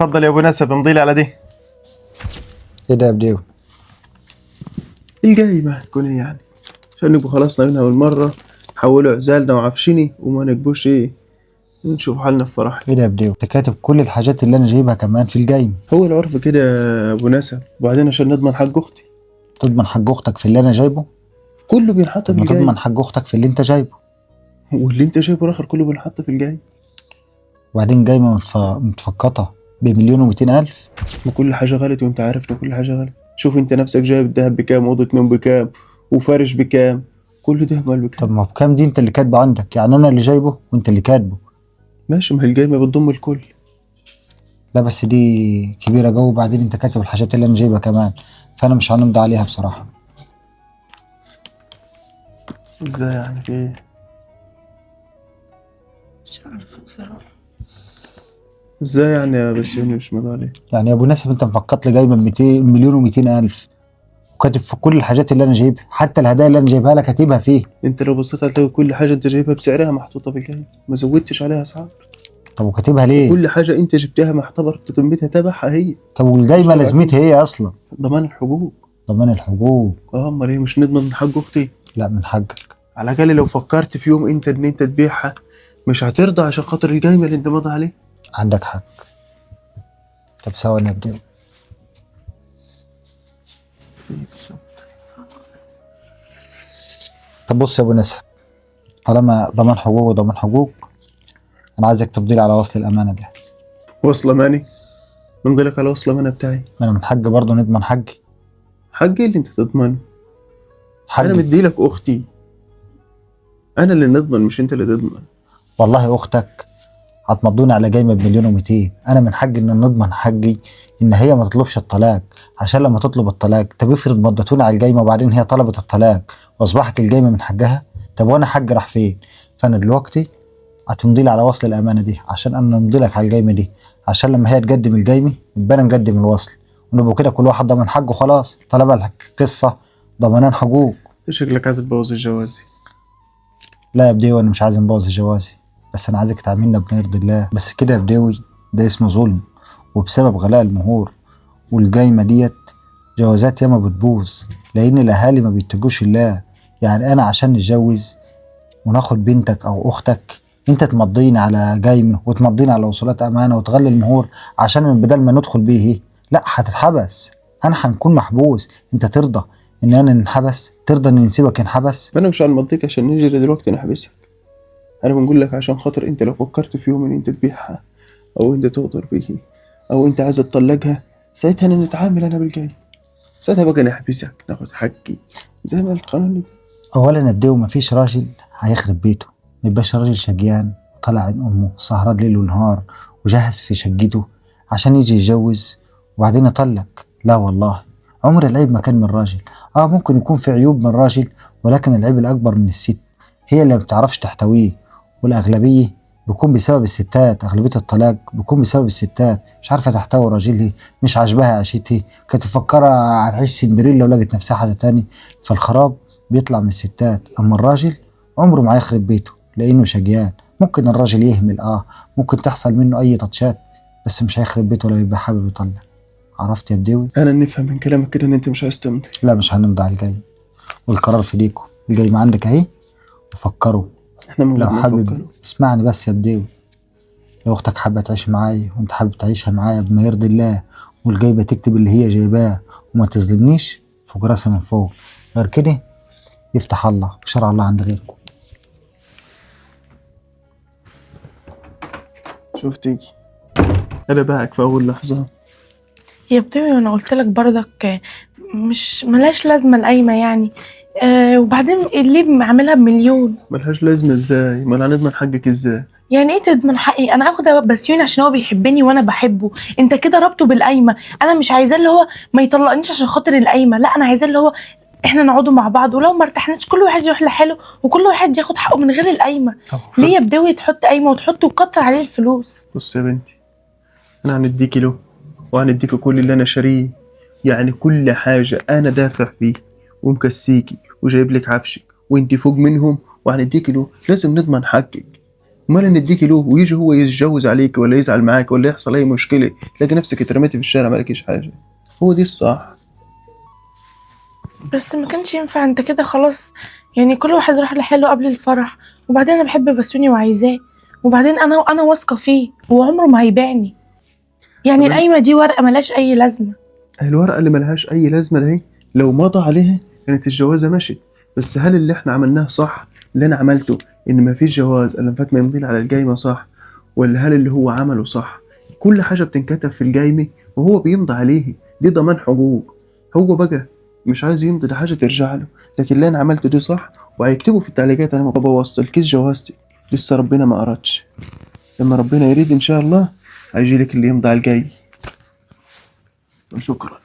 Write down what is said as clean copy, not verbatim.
اتفضل يا ابو نسب، امضي لي على دي. ايه ده يا بديو؟ الجايمة هتكون ايه يعني؟ عشان نبقوا خلصنا منها بالمرة، حولوا عزالنا وعفشني وما نكبوش ايه، نشوف حالنا في فرح. ايه ده يا بديو؟ انت كاتب كل الحاجات اللي انا جايبها كمان في الجايمة. هو العرف كده يا ابو نسب، وبعدين عشان نضمن حق اختي. تضمن حق اختك في اللي انا جايبه؟ كله بينحط طب في ما الجاي، تضمن حق اختك في اللي انت جايبه. واللي انت شايفه الاخر كله بينحط في الجاي. وبعدين جايمة متفقطة ب1,200,000. وكل حاجة غلط، وانت عارف ان كل حاجة غلط. شوف انت نفسك جايب الدهب بكام، اوضة نوم بكام، وفارش بكام، كل ده مال بكام. طب ما بكام دي انت اللي كاتبه عندك؟ يعني انا اللي جايبه وانت اللي كاتبه. ماشي، ما هي الجايمة بتضم الكل. لا بس دي كبيرة جو، وبعدين انت كاتب الحاجات اللي انا جايبها كمان، فانا مش هنمضي عليها بصراحة. ازاي يعني؟ في ايه؟ مش عارفة بصراحة. ازاي يعني يا بسيوني مش مضى عليه؟ يعني يا ابو ناسب انت مفقط لي جايبة 1,200,000 وكاتب في كل الحاجات اللي انا جايبها، حتى الهدايا اللي انا جايبها لك كاتبها فيه. انت لو بصيت هتلاقي كل حاجة انت جايبها بسعرها محطوطة في الجايمة، ما زودتش عليها اسعار. طب وكاتبها ليه؟ كل حاجة انت جبتها محتبر تتمتها تبعها هي. طب والجايمة لازمتها ايه اصلا؟ ضمان الحقوق. ضمان الحقوق؟ امال ايه؟ مش نضمن حق اختي؟ لا من حقك. على الاقل لو فكرت في يوم انت ان انت تبيعها، مش هترضى عشان خاطر الجايمة اللي انت ماضي عليه. عندك حق. طب ثواني ابدا. طب بص يا ابو نسب، طالما ضمان حقوق وضمان حقوق، انا عايزك تفضي لي على وصل الامانه ده. وصل اماني؟ من لك على وصل امانة بتاعي؟ ما انا من حقي برضه نضمن حقي. حقي اللي انت تضمنه؟ حقي. انا مديلك اختي، انا اللي نضمن مش انت اللي تضمن. والله اختك هتمضوني على جايمه ب1,200,000، انا من حقي ان نضمن حقي ان هي ما تطلبش الطلاق، عشان لما تطلب الطلاق طب افرض مضتوني على الجايمه وبعدين هي طلبت الطلاق واصبحت الجايمه من حقها، طب وانا حقي راح فين؟ فانا دلوقتي هتمضي لي على وصل الامانه دي عشان انا امضي لك على الجايمه دي، عشان لما هي تقدم الجايمه يبقى انا نقدم الوصل، ونبقى كده كل واحد ضمن حقه خلاص، طالما القصه ضمنان حقوق. انت شكلك عايز تبوظ الجوازي. لا يا بديوي انا مش عايز نبوظ جوازي، بس انا عايزك تعاملنا بما يرضي الله، بس كده يا بديوي ده اسمه ظلم، وبسبب غلاء المهور والجايمه ديت جوازات ياما بتبوظ، لان الاهالي ما بيتقوش الله. يعني انا عشان نتجوز وناخد بنتك او اختك، انت تمضيني على جايمه وتمضيني على وصولات امانه وتغلي المهور عشان بدل ما ندخل بيه ايه؟ لا هتتحبس، انا هنكون محبوس. انت ترضى ان انا ننحبس؟ ترضى ان نسيبك ننحبس؟ انا مش هنمضيك عشان نجري دلوقتي نحبسك، انا بنقول لك عشان خاطر انت لو فكرت في يوم ان انت تبيعها، او انت تغدر به، او انت عايز تطلقها، ساعتها نتعامل انا بالجاي، ساعتها بقى نحبسك ناخد حقي زي ما القانون ده. اولا نبدأ مفيش راجل هيخرب بيته ميبقاش راجل شقيان وطلع عين امه سهران ليل ونهار وجهز في شقته عشان يجي يتجوز وبعدين يطلق. لا والله، عمر العيب ما كان من الراجل. ممكن يكون في عيوب من الراجل، ولكن العيب الاكبر من الست، هي اللي ما بتعرفش تحتويه، والاغلبيه بيكون بسبب الستات. اغلبيه الطلاق بيكون بسبب الستات، مش عارفه تحتوي راجلها، مش عاجباها عيشتها، كانت مفكره هتعيش سندريلا ولقت نفسها حاجه تاني. فالخراب بيطلع من الستات، اما الراجل عمره ما هيخرب بيته لانه شقيان. ممكن الراجل يهمل، ممكن تحصل منه اي تاتشات، بس مش هيخرب بيته لو يبقى حابب يطلع. عرفت يا بديوي؟ انا نفهم من كلامك كده ان انت مش عايز تمضي. لا مش هنمضي على الجاي، والقرار في ايديكم. الجاي ما عندك اهي، وفكروا. احنا من لو غير ما حابب نفكر. اسمعني بس يا بديوي، لو اختك حابه تعيش معايا وانت حابب تعيشها معايا بما يرضي الله، والجايبه تكتب اللي هي جايباه وما تظلمنيش، فوق راسي من فوق. غير كده يفتح الله وشرع الله عند غيركم. شفتي انا باعك في اول لحظه. يا بدوي انا قلت لك برضك مش ملاش لازمه القايمه يعني. وبعدين ليه عاملها ب1,000,000؟ ملهاش لازمه ازاي؟ ما انا هنضمن حقك ازاي؟ يعني ايه تضمن حقي؟ انا اخده بسيوني عشان هو بيحبني وانا بحبه، انت كده ربطه بالقايمه. انا مش عايزاه اللي هو ما يطلقنيش عشان خاطر القايمه، لا انا عايزاه اللي هو احنا نقعدوا مع بعض، ولو ما ارتحناش كل واحد يروح لحاله وكل واحد ياخد حقه من غير القايمه. ليه يا بدوي تحط قايمه وتحط وتكتر عليه الفلوس؟ بص يا بنتي، انا هنديكي له وهنديكي كل اللي انا شاريه، يعني كل حاجه انا دافع فيه ومكسيكي وجايب لك عفشك وانت فوق منهم، وهنديكي له. لازم نضمن حقك. امال نديكي له ويجي هو يتجوز عليك ولا يزعل معاك ولا يحصل اي مشكله تلاقي نفسك اترميتي في الشارع مالكيش حاجه. هو دي الصح. بس ما كانش ينفع، انت كده خلاص يعني كل واحد راح لحاله قبل الفرح. وبعدين انا بحب بسوني وعايزاه، وبعدين انا واثقه فيه وعمره ما هيبيعني. يعني طب القايمه دي ورقه ملهاش اي لازمه. الورقه اللي ملهاش اي لازمه دي لو مضى عليها كانت الجوازه مشت. بس هل اللي احنا عملناه صح؟ اللي انا عملته ان ما فيش جواز الا فات ما يمضي على القايمه صح؟ ولا هل اللي هو عمله صح؟ كل حاجه بتنكتب في القايمه وهو بيمضي عليه، دي ضمان حقوق. هو بقى مش عايز يمضي، ده حاجه ترجع له. لكن اللي انا عملته دي صح، وهيكتبوا في التعليقات انا ما بوصلكيش جوازتي، لسه ربنا ما اردش. لما ربنا يريد ان شاء الله هيجي لك اللي يمضي على القايمه. وشكرا.